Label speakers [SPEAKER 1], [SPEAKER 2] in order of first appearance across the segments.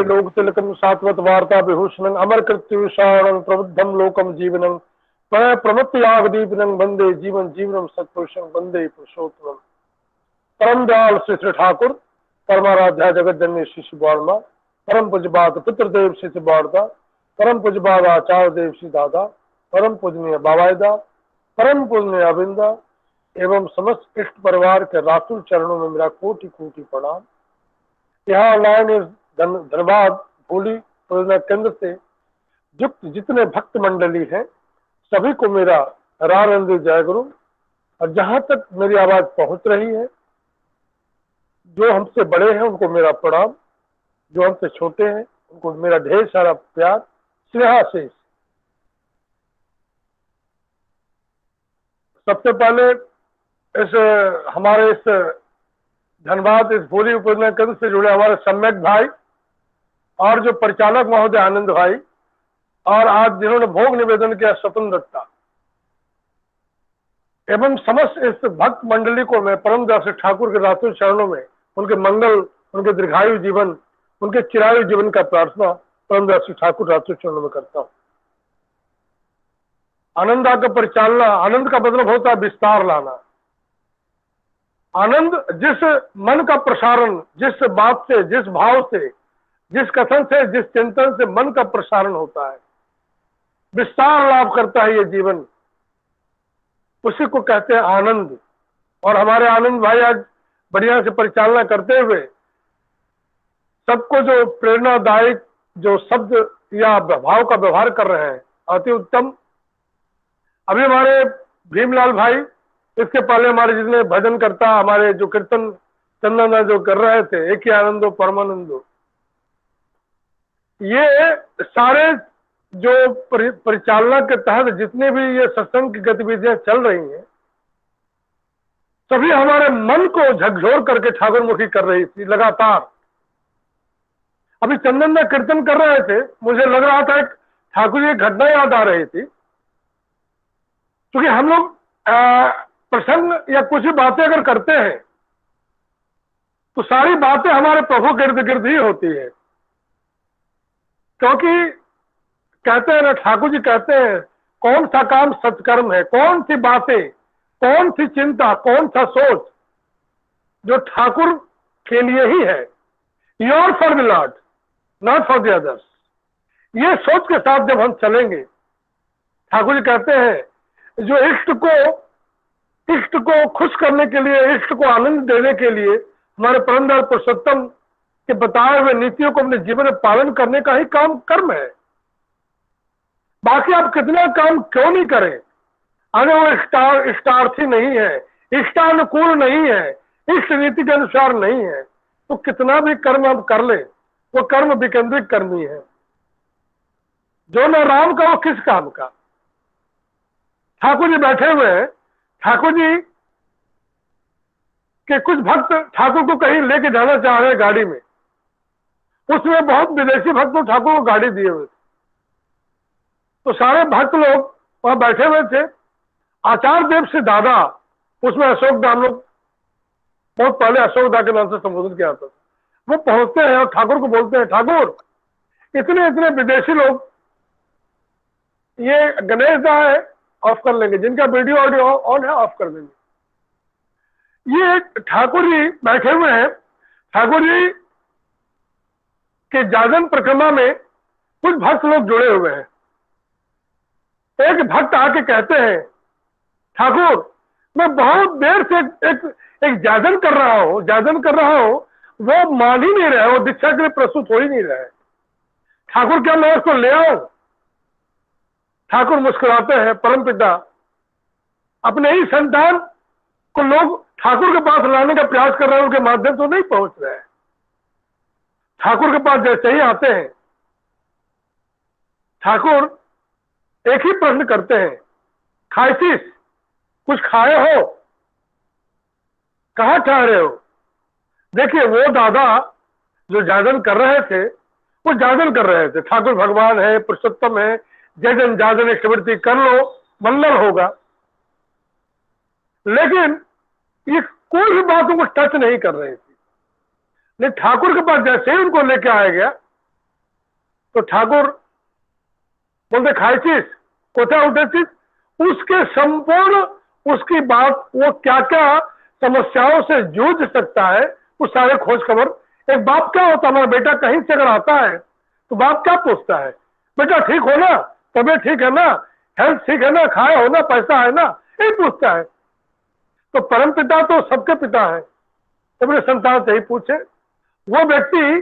[SPEAKER 1] लोक तिलकम सात्वत वार्ता विभूषणं अमर कृत्य विशारणं प्रबुद्धम लोकम जीवनं प्रमत्याग दीपनं वंदे जीवन जीवनम सत्पुरुषं वंदे पुरुषोत्तमम। परम दयाल श्री श्री ठाकुर परमाराध्या जगत जननी शिशु बाणमा, परम पूज्यपाद पितृदेव शिशु बाणदा, परम पूज्यपाद आचार्य देव श्री दादा, परम पूजनीय बाबायदा, परम पूजनीय अविंदा एवं समस्त इष्ट परिवार के रातुल चरणों में मेरा कोटि कोटि प्रणाम। यहाँ ऑनलाइन इस धनबाद भोली परियोजना केंद्र से युक्त जितने भक्त मंडली हैं सभी को मेरा रानंदी जय गुरु। और जहां तक मेरी आवाज पहुंच रही है, जो हमसे बड़े हैं उनको मेरा प्रणाम, जो हमसे छोटे हैं उनको मेरा ढेर सारा प्यार स्नेहाशीष। सबसे पहले हमारे इस धनबाद इस भोली उपयोजना केंद्र से जुड़े हमारे सम्यक भाई और जो परिचालक महोदय आनंद भाई, और आज जिन्होंने भोग निवेदन किया स्वतंत्र दत्ता, एवं समस्त इस भक्त मंडली को मैं परम दयाल ठाकुर के रातुल चरणों में उनके मंगल, उनके दीर्घायु जीवन, उनके चिरायु जीवन का प्रार्थना परम दयाल ठाकुर रातुल चरणों में करता हूँ। आनंदा का परिचालना, आनंद का मतलब होता है विस्तार लाना। आनंद जिस मन का प्रसारण, जिस बात से, जिस भाव से, जिस कथन से, जिस चिंतन से मन का प्रसारण होता है, विस्तार लाभ करता है ये जीवन, उसी को कहते हैं आनंद। और हमारे आनंद भाई आज बढ़िया से परिचालना करते हुए सबको जो प्रेरणादायक जो शब्द या भाव का व्यवहार कर रहे हैं, अति उत्तम। अभी हमारे भीमलाल भाई, इसके पहले हमारे जितने भजन करता, हमारे जो कीर्तन चंदन जो कर रहे थे, एक ही आनंदो परमानंदो, ये सारे जो परिचालना के तहत जितने भी ये सत्संग की गतिविधियां चल रही हैं, सभी हमारे मन को झकझोर करके ठाकुरमुखी कर रही थी लगातार। अभी चंदन में कीर्तन कर रहे थे, मुझे लग रहा था ठाकुर जी की घटना याद आ रही थी, क्योंकि हम लोग प्रसंग या कुछ भी बातें अगर करते हैं तो सारी बातें हमारे प्रभु के इर्द गिर्द ही होती है। क्योंकि कहते हैं ना, ठाकुर जी कहते हैं कौन सा काम सत्कर्म है, कौन सी बातें, कौन सी चिंता, कौन सा सोच जो ठाकुर के लिए ही है। Your for the Lord, not for the others. ये सोच के साथ जब हम चलेंगे, ठाकुर जी कहते हैं जो इष्ट को खुश करने के लिए, इष्ट को आनंद देने के लिए हमारे परम दयाल पुरुषोत्तम के बताए हुए नीतियों को अपने जीवन में पालन करने का ही काम कर्म है। बाकी आप कितना काम क्यों नहीं करें, अगर वो इष्टार्थी नहीं है, इष्टानुकूल नहीं है, इष्ट नीति के अनुसार नहीं है, तो कितना भी कर्म आप कर ले, वो कर्म विकेंद्रिक कर्म ही है। जो न राम का वो किस काम का। ठाकुर जी बैठे हुए हैं, ठाकुर जी के कुछ भक्त ठाकुर को कहीं लेके जाना चाह रहे हैं गाड़ी में, उसमें बहुत विदेशी भक्त तो ठाकुर को गाड़ी दिए हुए थे, तो सारे भक्त लोग वहां बैठे हुए थे। आचार्य देव से दादा, उसमें अशोक दा, हम लोग बहुत पहले अशोक दा के नाम से संबोधित किया था, वो पहुंचते हैं और ठाकुर को बोलते हैं, ठाकुर इतने इतने विदेशी लोग, ये गणेश दा है, ऑफ कर लेंगे, जिनका वीडियो ऑडियो ऑन है ऑफ कर देंगे। ये ठाकुर जी बैठे हुए हैं, ठाकुर जी के जाजन परिक्रमा में कुछ भक्त लोग जुड़े हुए हैं। एक भक्त आके कहते हैं, ठाकुर मैं बहुत देर से एक जाजन कर रहा हूं, वो मान ही नहीं रहे, वो दीक्षा के लिए प्रस्तुत हो ही नहीं रहे। ठाकुर क्या मैं उसको ले आऊं? ठाकुर मुस्कुराते हैं, परमपिता अपने ही संतान को लोग ठाकुर के पास लाने का प्रयास कर रहे हैं, उनके माध्यम से नहीं पहुंच रहे हैं। ठाकुर के पास जैसे ही आते हैं, ठाकुर एक ही प्रश्न करते हैं, खाइसिस कुछ खाए हो, कहां ठहरे हो? देखिए वो दादा जो जागरण कर रहे थे, वो जागरण कर रहे थे, ठाकुर भगवान है, पुरुषोत्तम है, जय जन जागरण स्मृति कर लो, मंगल होगा। लेकिन ये कोई भी बातों को टच नहीं कर रही थी। लेकिन ठाकुर के पास जैसे ही उनको लेके आया गया, तो ठाकुर बोलते खाइचिस कोथा उठेचिस, उसके संपूर्ण उसकी बात, वो क्या क्या समस्याओं से जूझ सकता है, वो सारे खोज खबर। एक बाप क्या होता है, हमारा बेटा कहीं से अगर आता है तो बाप क्या पूछता है, बेटा ठीक हो ना, तबीयत ठीक है ना, हेल्थ ठीक है ना, खाए हो ना, पैसा है ना, यही पूछता है। तो परम पिता तो सबके पिता है, तो अपने संतान से ही पूछे। वो व्यक्ति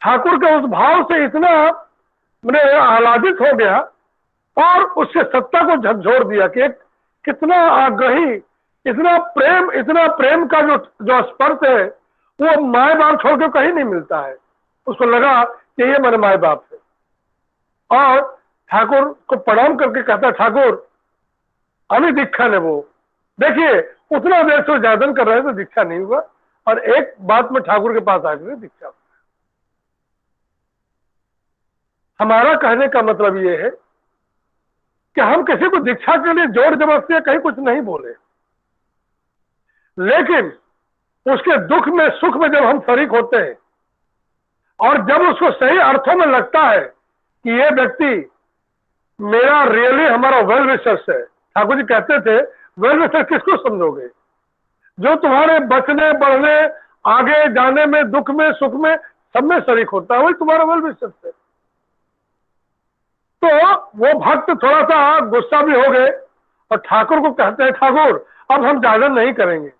[SPEAKER 1] ठाकुर के उस भाव से इतना मैंने आह्लादित हो गया और उसके सत्ता को झकझोर दिया कि एक कितना आग्रही, इतना प्रेम का जो स्पर्श है वो माए बाप छोड़ के कहीं नहीं मिलता है। उसको लगा कि ये मेरे माए बाप है, और ठाकुर को प्रणाम करके कहता, ठाकुर हमें दीक्षा ने वो देखिए उतना देर से जागरण कर रहे थे, दीक्षा नहीं हुआ, और एक बात में ठाकुर के पास आकर दीक्षा हुआ। हमारा कहने का मतलब ये है कि हम किसी को दीक्षा के लिए जोर जबरदस्ती कहीं कुछ नहीं बोले, लेकिन उसके दुख में सुख में जब हम शरीक होते हैं और जब उसको सही अर्थों में लगता है कि ये व्यक्ति मेरा रियली हमारा वेल विशर्स है। ठाकुर जी कहते थे वेल विशर्स किसको समझोगे, जो तुम्हारे बचने बढ़ने आगे जाने में दुख में सुख में सब में शरीक होता है, वही तुम्हारा वेल विशर्स है। तो वो भक्त थोड़ा सा गुस्सा भी हो गए और ठाकुर को कहते हैं, ठाकुर अब हम जागरण नहीं करेंगे,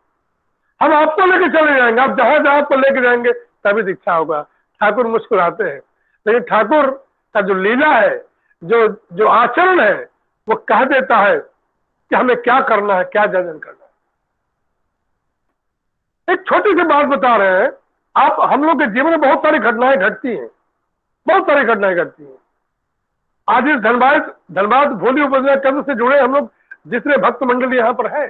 [SPEAKER 1] हम आपको लेके चले जाएंगे, आप जहां जहां आपको लेके जाएंगे तभी दीक्षा होगा। ठाकुर मुस्कुराते हैं, लेकिन ठाकुर का जो लीला है, जो आचरण है, वो कह देता है कि हमें क्या करना है, क्या जागरण करना है। एक छोटी सी बात बता रहे हैं, आप हम लोग के जीवन में बहुत सारी घटनाएं घटती हैं, बहुत सारी घटनाएं घटती हैं। आज इस धनबाद भोली उपजना केंद्र से जुड़े हम लोग जितने भक्त मंडली यहां पर है,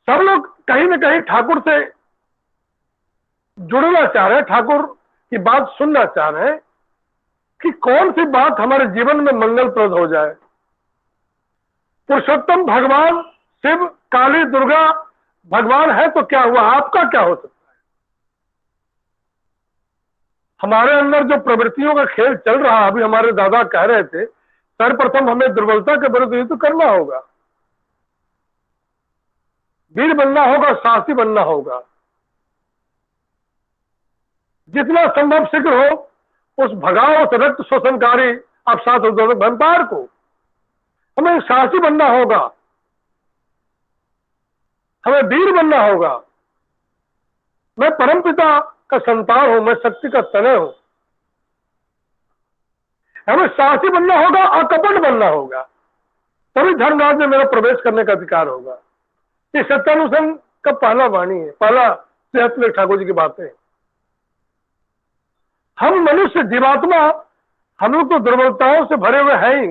[SPEAKER 1] सब लोग कहीं ना कहीं ठाकुर से जुड़ना चाह रहे हैं, ठाकुर की बात सुनना चाह रहे हैं कि कौन सी बात हमारे जीवन में मंगलप्रद हो जाए। पुरुषोत्तम भगवान शिव काली दुर्गा भगवान है तो क्या हुआ, आपका क्या हो सकता है। हमारे अंदर जो प्रवृत्तियों का खेल चल रहा, अभी हमारे दादा कह रहे थे, सर्वप्रथम हमें दुर्बलता के विरुद्ध युद्ध करना होगा, वीर बनना होगा, साहसी बनना होगा, जितना संभव शीघ्र हो उस भगाओ उस रक्त शोषणकारी आप साथ वैम्पायर को हमें साहसी बनना होगा, हमें वीर बनना होगा। मैं परमपिता का संतान हूं, मैं शक्ति का तनय हूं, हमें साहसी बनना होगा, अकपट बनना होगा, तभी धर्मराज में मेरा प्रवेश करने का अधिकार होगा। ये सत्यानुसन का पहला वाणी है, पहला सेहत ठाकुर जी की बातें। हम मनुष्य जीवात्मा, हम लोग तो दुर्बलताओं से भरे हुए हैं ही,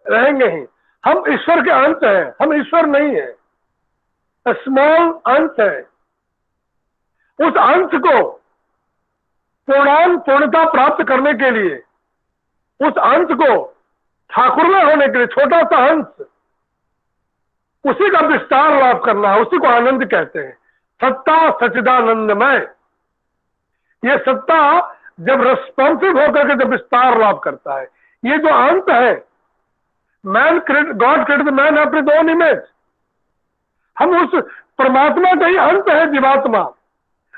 [SPEAKER 1] रहेंगे ही। हम ईश्वर के अंश हैं, हम ईश्वर नहीं है, स्मॉल अंश है। उस अंश को पूर्णता प्राप्त करने के लिए, उस अंश को ठाकुर में होने के लिए, छोटा सा अंश, उसी का विस्तार लाभ करना है, उसी को आनंद कहते हैं। सत्ता सच्चिदानंदमय, ये सत्ता जब रेस्पॉन्सिव होकर के जब विस्तार लाभ करता है, ये जो अंत है, God created man after his own image, हम उस परमात्मा का ही अंत है जीवात्मा,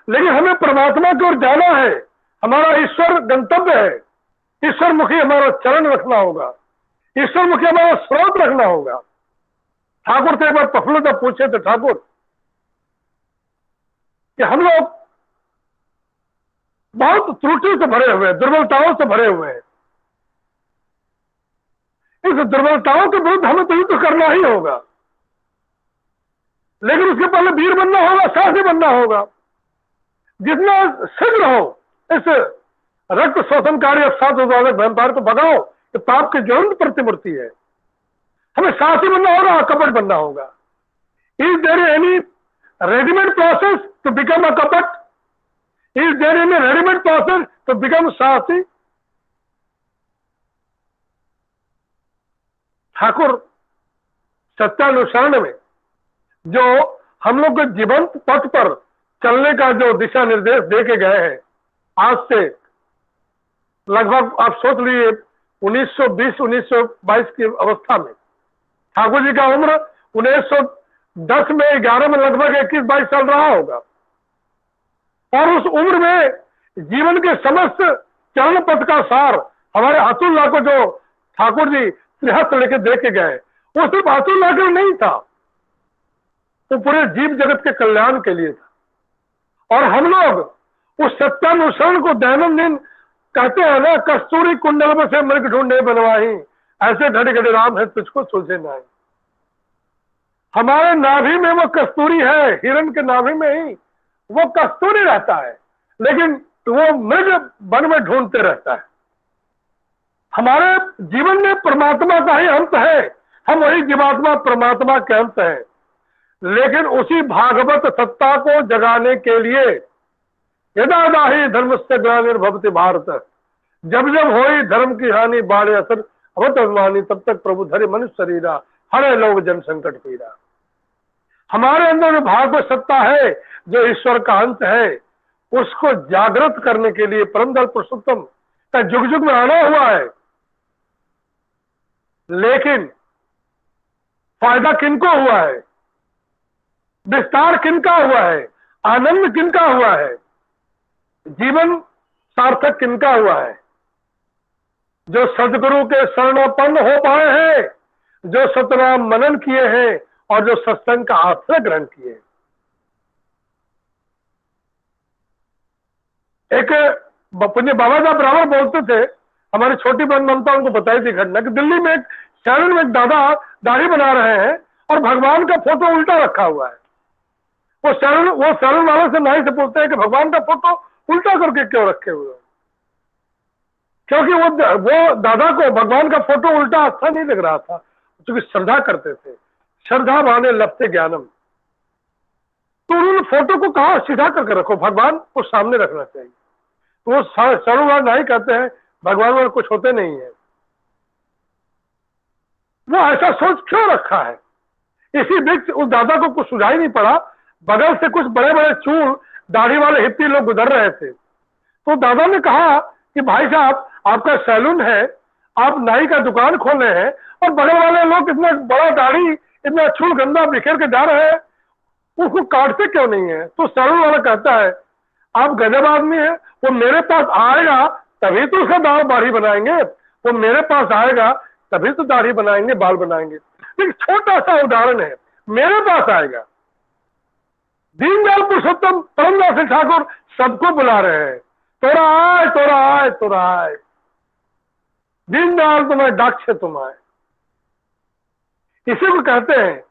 [SPEAKER 1] लेकिन हमें परमात्मा की ओर जाना है, हमारा ईश्वर गंतव्य है, ईश्वर मुखी हमारा चरण रखना होगा, ईश्वर मुखी हमारा स्रोत रखना होगा। ठाकुर से एक बार प्रफुल्ल पूछे थे ठाकुर कि हम लोग बहुत त्रुटि से भरे हुए, दुर्बलताओं से भरे हुए हैं, इस दुर्बलताओं के विरुद्ध हमें तो युद्ध करना ही होगा, लेकिन उसके पहले वीर बनना होगा, साहसी बनना होगा। जितना शीघ्र हो इस रक्त शोषणकारी वैम्पायर को भगाओ, ये पाप की ज्वलंत प्रतिमूर्ति है। हमें साहसी बनना होगा, कपट बनना होगा। Is there any readymade process to become a कपट? Is there any readymade process to become साहसी? ठाकुर सत्यानुसरण में जो हम लोग को जीवंत पथ पर चलने का जो दिशा निर्देश दे के गए हैं, आज से लगभग आप सोच लीजिए 1920-1922 की अवस्था में ठाकुर जी का उम्र 1910 में 11 में लगभग 21-22 साल रहा होगा। और उस उम्र में जीवन के समस्त चरण पथ का सार हमारे अतुल्ला को जो ठाकुर जी त्रिहस्त लेके दे के गए, वो सिर्फ अतुल्ला के नहीं था, वो पूरे जीव जगत के कल्याण के लिए था। और हम लोग उस सत्यानुसरण को दैनंदिन कहते हैं ना, कस्तूरी कुंडल में से मृग ढूंढे बनवाही, ऐसे घड़े घड़े राम है तुझको सुलझे नहीं। हमारे नाभि में वो कस्तूरी है, हिरण के नाभि में ही वो कस्तूरी रहता है, लेकिन वो मृग वन में ढूंढते रहता है। हमारे जीवन में परमात्मा का ही अंत है, हम वही जीवात्मा परमात्मा के अंत है। लेकिन उसी भागवत सत्ता को जगाने के लिए यदा दाही धर्म से ग्लानिर्भवति भारत, जब जब होई धर्म की हानि बाढ़े असर अवत अभिमानी, तब तक प्रभु धरे मनुष्य शरीरा, हरे लोग जन संकट पीरा। हमारे अंदर जो भागवत सत्ता है, जो ईश्वर का अंत है, उसको जागृत करने के लिए परमदल पुरुषोत्तम का जुग जुग में आना हुआ है। लेकिन फायदा किनको हुआ है, विस्तार किनका हुआ है, आनंद किनका हुआ है, जीवन सार्थक किनका हुआ है? जो सदगुरु के शरणोपन्न हो पाए हैं, जो सतनाम मनन किए हैं और जो सत्संग का आश्रय ग्रहण किए। एक पुण्य बाबा साहब ब्राह्मण बोलते थे, हमारी छोटी बहन ममता उनको बताई थी घटना कि दिल्ली में एक शहर में एक दादा दाढ़ी बना रहे हैं और भगवान का फोटो उल्टा रखा हुआ है। वो शरण वाले से नहीं से पूछते हैं कि भगवान का फोटो उल्टा करके क्यों रखे हुए हो? क्योंकि वो दादा को भगवान का फोटो उल्टा अच्छा नहीं लग रहा था, क्योंकि श्रद्धा करते थे, श्रद्धा माने लभते ज्ञानम। तो उन्होंने फोटो को कहा सीधा करके रखो, भगवान को सामने रखना चाहिए। तो वो शरणवाद नहीं कहते हैं भगवान में कुछ होते नहीं है। वो ऐसा सोच क्यों रखा है? इसी बीच उस दादा को कुछ सुझाई नहीं पड़ा, बगल से कुछ बड़े बड़े चूल दाढ़ी वाले हिप्पी लोग गुजर रहे थे। तो दादा ने कहा कि भाई साहब, आपका सैलून है, आप नाई का दुकान खोले हैं और बगल वाले लोग इतना बड़ा दाढ़ी इतना चूल गंदा बिखेर के जा रहे हैं, उसको काटते क्यों नहीं है? तो सैलून वाला कहता है आप गजब आदमी है, वो मेरे पास आएगा तभी तो उसका दाढ़ी बनाएंगे, वो मेरे पास आएगा तभी तो दाढ़ी बनाएंगे, बाल बनाएंगे। एक छोटा सा उदाहरण है, मेरे पास आएगा। दीनदयाल पुरुषोत्तम परमदास ठाकुर सबको बुला रहे हैं, तोरा आए तोरा आए तोरा आए, दीनदयाल तुम्हें दाक्ष तुम आए। इसी को कहते हैं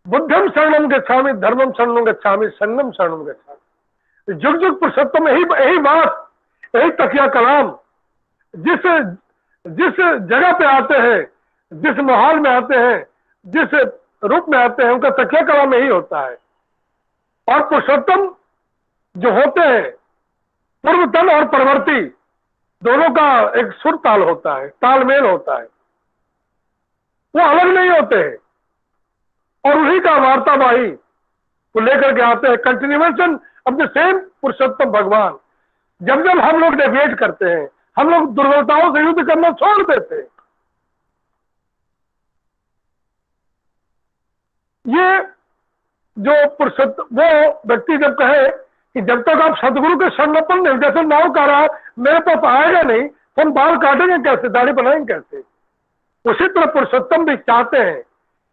[SPEAKER 1] बुद्धम शरणम गच्छामि, धर्मम शरणम गच्छामि, संगम शरणम गच्छामि। जुग जुग पुरुषोत्तम यही बात, यही तकिया कलाम जिस जगह पे आते हैं, जिस माहौल में आते हैं, जिस रूप में आते हैं, उनका तकिया कलाम यही होता है। और पुरुषोत्तम जो होते हैं, पूर्व तल और परवर्ती दोनों का एक सुर ताल होता है, तालमेल होता है, वो अलग नहीं होते हैं। और उन्हीं का वार्तावाही को लेकर के आते हैं, कंटिन्यूएशन ऑफ द सेम पुरुषोत्तम भगवान। जब जब हम लोग डेविएट करते हैं, हम लोग दुर्बलताओं से युद्ध करना छोड़ देते हैं। ये जो पुरुषोत्तम वो व्यक्ति जब कहे कि जब तक आप सदगुरु के शरणपन्न नहीं, जैसे नाव कह रहा मेरे पास आएगा नहीं तो हम बाल काटेंगे कैसे, दाढ़ी बनाएंगे कैसे? उसी तरह पुरुषोत्तम भी चाहते हैं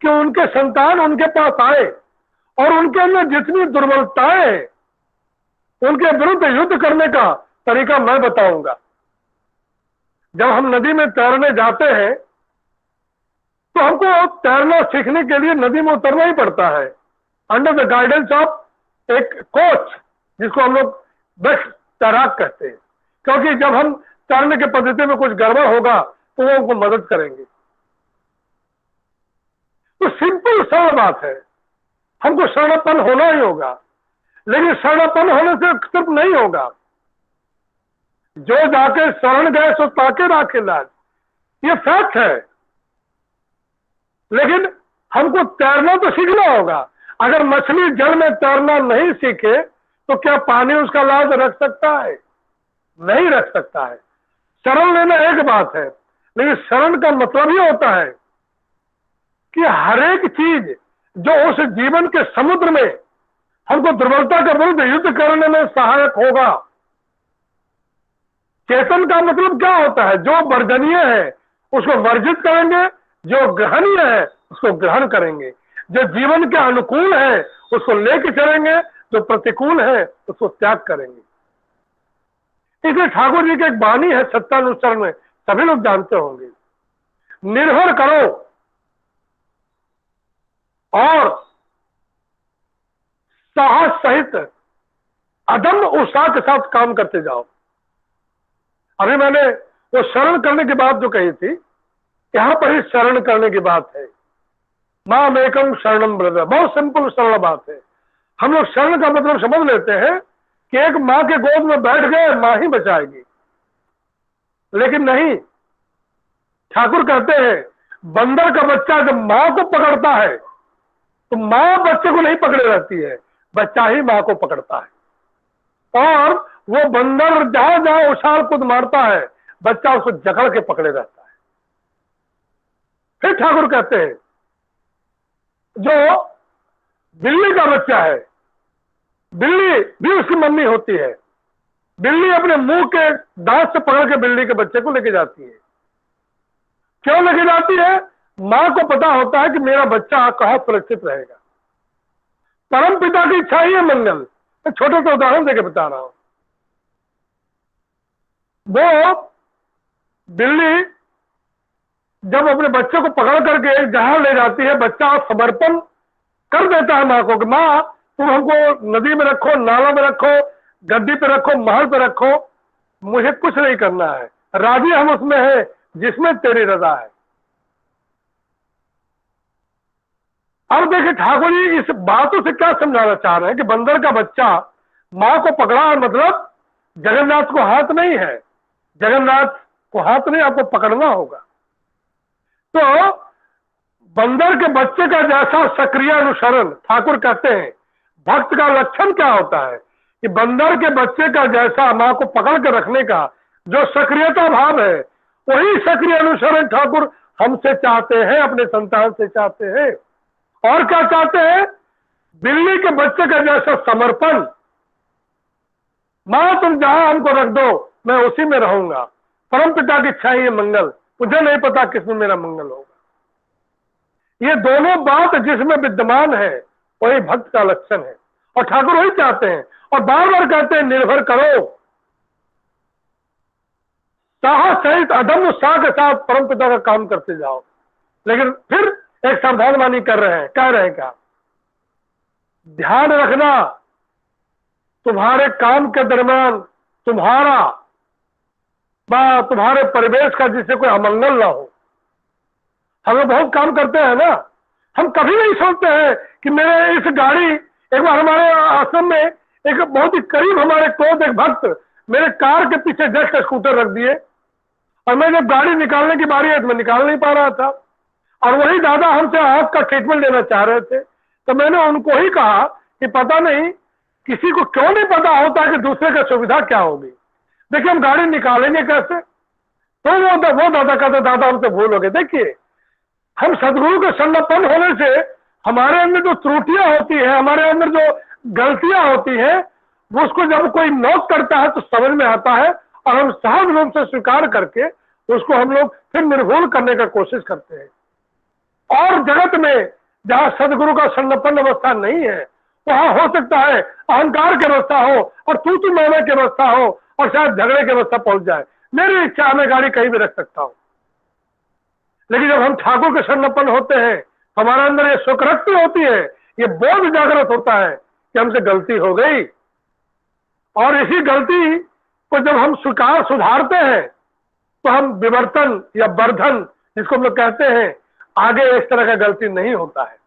[SPEAKER 1] कि उनके संतान उनके पास आए और उनके अंदर जितनी दुर्बलताएं हैं उनके विरुद्ध युद्ध करने का तरीका मैं बताऊंगा। जब हम नदी में तैरने जाते हैं तो हमको तैरना सीखने के लिए नदी में उतरना ही पड़ता है, अंडर द गाइडेंस ऑफ एक कोच, जिसको हम लोग बेस्ट तैराक कहते हैं। क्योंकि जब हम तैरने के पद्धति में कुछ गड़बड़ होगा तो वो हमको मदद करेंगे। तो सिंपल सरल बात है, हमको शरणपन्न होना ही होगा। लेकिन शरणपन्न होने से सिर्फ नहीं होगा, जो जाके शरण गए सो ताके राखे लाज, ये फैक्ट है। लेकिन हमको तैरना तो सीखना होगा। अगर मछली जल में तैरना नहीं सीखे तो क्या पानी उसका लाज रख सकता है? नहीं रख सकता है। शरण लेना एक बात है, लेकिन शरण का मतलब ही होता है कि हर एक चीज जो उस जीवन के समुद्र में हमको दुर्बलता के विरुद्ध युद्ध करने में सहायक होगा। चेतन का मतलब क्या होता है? जो वर्जनीय है उसको वर्जित करेंगे, जो ग्रहणीय है उसको ग्रहण करेंगे, जो जीवन के अनुकूल है उसको लेके चलेंगे, जो प्रतिकूल है उसको त्याग करेंगे। इसलिए ठाकुर जी की एक वाणी है सत्यानुसरण में, सभी लोग जानते होंगे, निर्भर करो और साहस सहित अदम्य उत्साह के साथ काम करते जाओ। अभी मैंने वो शरण करने की बात जो कही थी, यहां पर ही शरण करने की बात है। माम एकम शरणम ब्रदर, बहुत सिंपल सरल बात है। हम लोग शरण का मतलब समझ लेते हैं कि एक मां के गोद में बैठ गए, मां ही बचाएगी, लेकिन नहीं। ठाकुर कहते हैं बंदर का बच्चा जब मां को पकड़ता है तो मां बच्चे को नहीं पकड़े रहती है, बच्चा ही मां को पकड़ता है। और वो बंदर जहां जहां उछाल कूद मारता है, बच्चा उसको जकड़ के पकड़े रहता है। फिर ठाकुर कहते हैं जो बिल्ली का बच्चा है, बिल्ली भी उसकी मम्मी होती है। बिल्ली अपने मुंह के दांत से पकड़ के बिल्ली के बच्चे को लेके जाती है। क्यों लेके जाती है? मां को पता होता है कि मेरा बच्चा कहां सुरक्षित रहेगा। परम पिता की इच्छा ही है मंगल। मैं छोटे से उदाहरण देके बता रहा हूं। वो बिल्ली जब अपने बच्चे को पकड़ करके जहां ले जाती है, बच्चा समर्पण कर देता है मां को कि मां तुम हमको नदी में रखो, नालों में रखो, गद्दी पे रखो, महल पे रखो, मुझे कुछ नहीं करना है, राजी हम उसमें है जिसमें तेरी रजा है। अब देखिए ठाकुर जी इस बातों से क्या समझाना चाह रहे हैं कि बंदर का बच्चा मां को पकड़ा है, मतलब जगन्नाथ को हाथ नहीं है, जगन्नाथ को हाथ नहीं, आपको पकड़ना होगा। तो बंदर के बच्चे का जैसा सक्रिय अनुसरण, ठाकुर कहते हैं भक्त का लक्षण क्या होता है कि बंदर के बच्चे का जैसा मां को पकड़ के रखने का जो सक्रियता भाव है, वही सक्रिय अनुसरण ठाकुर हमसे चाहते हैं, अपने संतान से चाहते हैं। और क्या चाहते हैं? बिल्ली के बच्चे का जैसा समर्पण। मां तुम जहां हमको रख दो, मैं उसी में रहूंगा, परम पिता की इच्छा ही है मंगल, मुझे नहीं पता किसमें मेरा मंगल होगा। ये दोनों बात जिसमें विद्यमान है वही भक्त का लक्षण है, और ठाकुर वही चाहते हैं। और बार बार कहते हैं निर्भर करो, साहस सहित अदम्य उत्साह के साथ परम पिता का काम करते जाओ। लेकिन फिर एक सावधानवाणी कर रहे हैं, कह रहे हैं क्या? ध्यान रखना तुम्हारे काम के दरमियान तुम्हारा तुम्हारे परिवेश का जिससे कोई अमंगल ना हो। हम लोग बहुत काम करते हैं ना, हम कभी नहीं सोचते हैं कि मेरे इस गाड़ी, एक बार हमारे आश्रम में एक बहुत ही करीब हमारे क्लोज एक भक्त मेरे कार के पीछे जस्ट स्कूटर रख दिए, और मैं जब गाड़ी निकालने की बारी है तो मैं निकाल नहीं पा रहा था, और वही दादा हमसे आंख का ट्रीटमेंट लेना चाह रहे थे। तो मैंने उनको ही कहा कि पता नहीं किसी को क्यों नहीं पता होता कि दूसरे का सुविधा क्या होगी, देखिए हम गाड़ी निकालेंगे कैसे? तो वो दादा कहते दादा हमसे भूल हो गए। देखिए हम सदगुरु के संपन्न होने से हमारे अंदर जो त्रुटियां होती है, हमारे अंदर जो गलतियां होती है, वो उसको जब कोई नोट करता है तो समझ में आता है, और हम सहज रूप से स्वीकार करके उसको हम लोग फिर निर्भूल करने का कोशिश करते हैं। और जगत में जहां सदगुरु का संपन्न अवस्था नहीं है, वहां हो सकता है अहंकार की अवस्था हो, और तू मैं की अवस्था हो, और शायद झगड़े की अवस्था पहुंच जाए। मेरी इच्छा मैं गाड़ी कहीं भी रख सकता हूं, लेकिन जब हम ठाकुर के संपन्न होते हैं, हमारे अंदर ये सुकृति होती है, ये बोध जागृत होता है कि हमसे गलती हो गई, और इसी गलती को जब हम स्वीकार सुधारते हैं तो हम विवर्तन या वर्धन, जिसको हम लोग कहते हैं, आगे इस तरह का गलती नहीं होता है।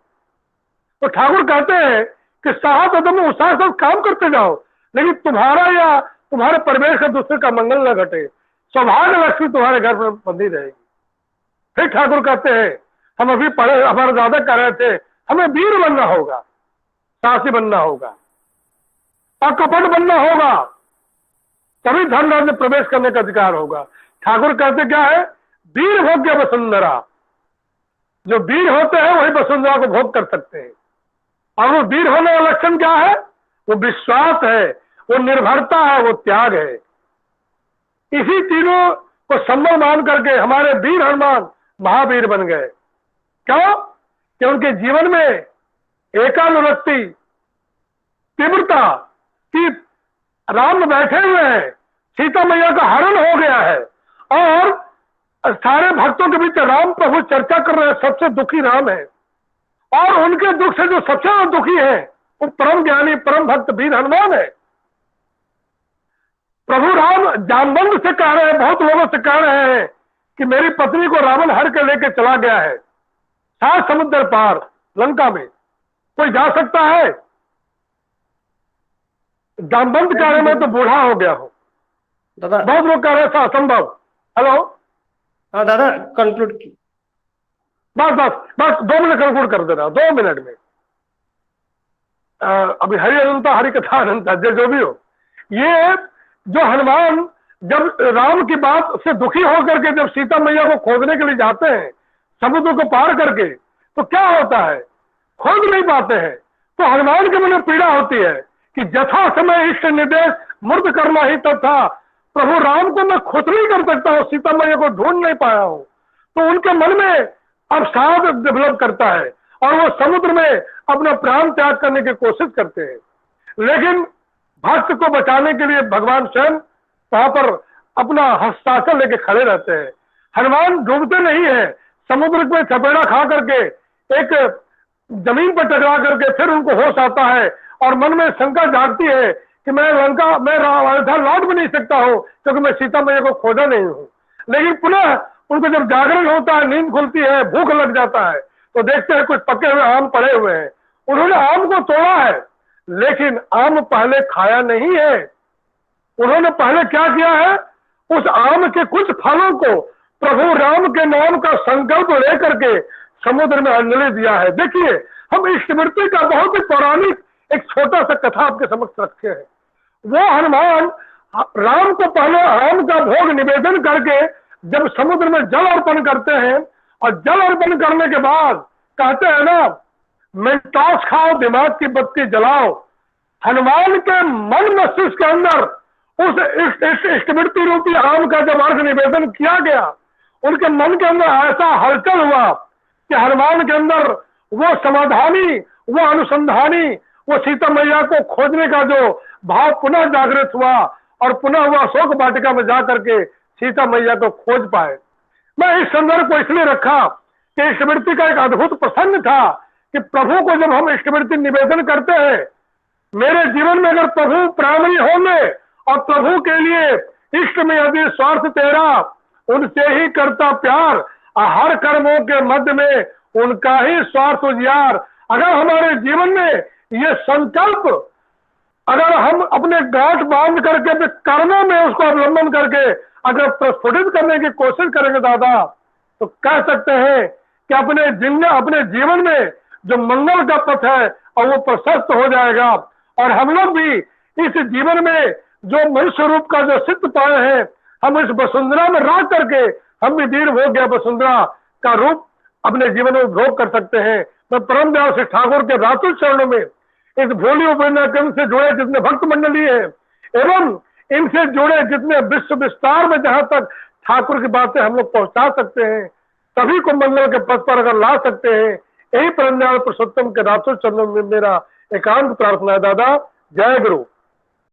[SPEAKER 1] तो ठाकुर कहते हैं कि साहस अदम्य उत्साह से काम करते जाओ, लेकिन तुम्हारा या तुम्हारे परिवेश का दूसरे का मंगल न घटे, सौभाग्य लक्ष्मी तुम्हारे घर में बंधी रहेगी। फिर ठाकुर कहते हैं, हम अभी पढ़े, हमारे दादा कह रहे थे हमें वीर बनना होगा, साहसी बनना होगा, अकपट बनना होगा, तभी धर्मराज में प्रवेश करने का अधिकार होगा। ठाकुर कहते क्या है, वीर भोग्य वसुंधरा। जो वीर होते हैं वही वसुंधरा को भोग कर सकते हैं। और वो वीर होने का लक्षण क्या है, वो विश्वास है, वो निर्भरता है, वो त्याग है। इसी तीनों को संभव मान करके हमारे वीर हनुमान महावीर बन गए। क्यों? कि उनके जीवन में एकानुरक्ति, तीव्रता कि राम बैठे हुए हैं, सीता मैया का हरण हो गया है और सारे भक्तों के बीच राम प्रभु चर्चा कर रहे हैं, सबसे दुखी राम है। और उनके दुख से जो सबसे ज्यादा दुखी है वो परम ज्ञानी परम भक्त वीर हनुमान है। प्रभु राम जामवंत से कह रहे हैं, बहुत लोगों से कह रहे हैं कि मेरी पत्नी को रावण हर के लेके चला गया है 7 समुद्र पार लंका में, कोई जा सकता है? जामवंत कह रहे मैं तो बूढ़ा हो गया हूं दादा, बहुत लोग कह रहे हैं असंभव। हेलो,
[SPEAKER 2] हाँ दादा, कंक्लूड की
[SPEAKER 1] बस बस बस 2 मिनट कंक्लूड कर दे रहा हूं, 2 मिनट में। अभी हरि अनंता हरि कथा अनंता, जो भी हो, ये जो हनुमान जब राम की बात से दुखी होकर के जब सीता मैया को खोजने के लिए जाते हैं समुद्र को पार करके, तो क्या होता है, खोज नहीं पाते हैं। तो हनुमान के मन में पीड़ा होती है कि जथा समय इष्ट निर्देश मूर्त करना ही तब था, प्रभु राम को मैं खुश नहीं कर सकता हूं, सीता मैया को ढूंढ नहीं पाया हूं। तो उनके मन में अवसाद डेवलप करता है और वो समुद्र में अपना प्राण त्याग करने की कोशिश करते हैं। लेकिन भक्त को बचाने के लिए भगवान स्वयं वहां पर अपना हस्ताक्षर लेके खड़े रहते हैं। हनुमान डूबते नहीं है, समुद्र में चपेड़ा खा करके एक जमीन पर टकरा करके फिर उनको होश आता है और मन में शंका जागती है कि मैं अयोध्या लौट भी नहीं सकता हूं क्योंकि मैं सीता मैया को खोजा नहीं हूं। लेकिन पुनः उनको जब जागरण होता है, नींद खुलती है, भूख लग जाता है, तो देखते हैं कुछ पके हुए आम पड़े हुए हैं। उन्होंने आम को तोड़ा है लेकिन आम पहले खाया नहीं है। उन्होंने पहले क्या किया है, उस आम के कुछ फलों को प्रभु राम के नाम का संकल्प लेकर के समुद्र में अंजलि दिया है। देखिए, हम स्मृति का बहुत ही पौराणिक एक छोटा सा कथा आपके समक्ष रखे हैं। वो हनुमान राम को पहले आम का भोग निवेदन करके जब समुद्र में जल अर्पण करते हैं और जल अर्पण करने के बाद कहते हैं ना, मेंटॉस खाओ दिमाग की बत्ती जलाओ। हनुमान के मन मस्तिष्क के अंदर उस स्मृति रूपी आम का जब अर्घ निवेदन किया गया, उनके मन के अंदर ऐसा हलचल हुआ कि हनुमान के अंदर वो समाधानी, वो अनुसंधानी, वो सीता मैया को खोजने का जो भाव पुनः जागृत हुआ और पुनः वो अशोक वाटिका में जाकर के सीता मैया को खोज पाए। मैं इस संदर्भ को इसलिए रखा कि स्मृति का एक अद्भुत प्रसंग था कि प्रभु को जब हम स्मृति निवेदन करते हैं, मेरे जीवन में अगर प्रभु प्राणी होंगे और प्रभु के लिए इष्ट में यदि स्वार्थ तेरा उनसे ही करता प्यार, हर कर्मों के मध्य में उनका ही स्वार्थ उजियार। अगर हमारे जीवन में ये संकल्प अगर हम अपने गांठ बांध करके कर्मों में उसको अवलंबन करके अगर प्रस्फुटित करने की कोशिश करेंगे दादा, तो कह सकते हैं कि अपने जीवन में जो मंगल का पथ है और वो प्रशस्त हो जाएगा। और हम लोग भी इस जीवन में जो मनुष्य रूप का जो सिद्ध पाए हैं, हम इस वसुंधरा में रह करके हम भी वीर हो गया वसुंधरा का रूप अपने जीवन में भोग कर सकते हैं। मैं परम दयाल श्री ठाकुर के रातुल चरणों में इस भोली उपन्यास से जुड़े जितने भक्त मंडली है एवं इनसे जुड़े जितने विश्व विस्तार में जहां तक ठाकुर की बातें हम लोग पहुंचा सकते हैं, सभी को मंगल के पथ पर अगर ला सकते हैं, यही परम दयाल पुरुषोत्तम के रातुल चरणों में मेरा एकांत प्रार्थना है दादा। जय गुरु।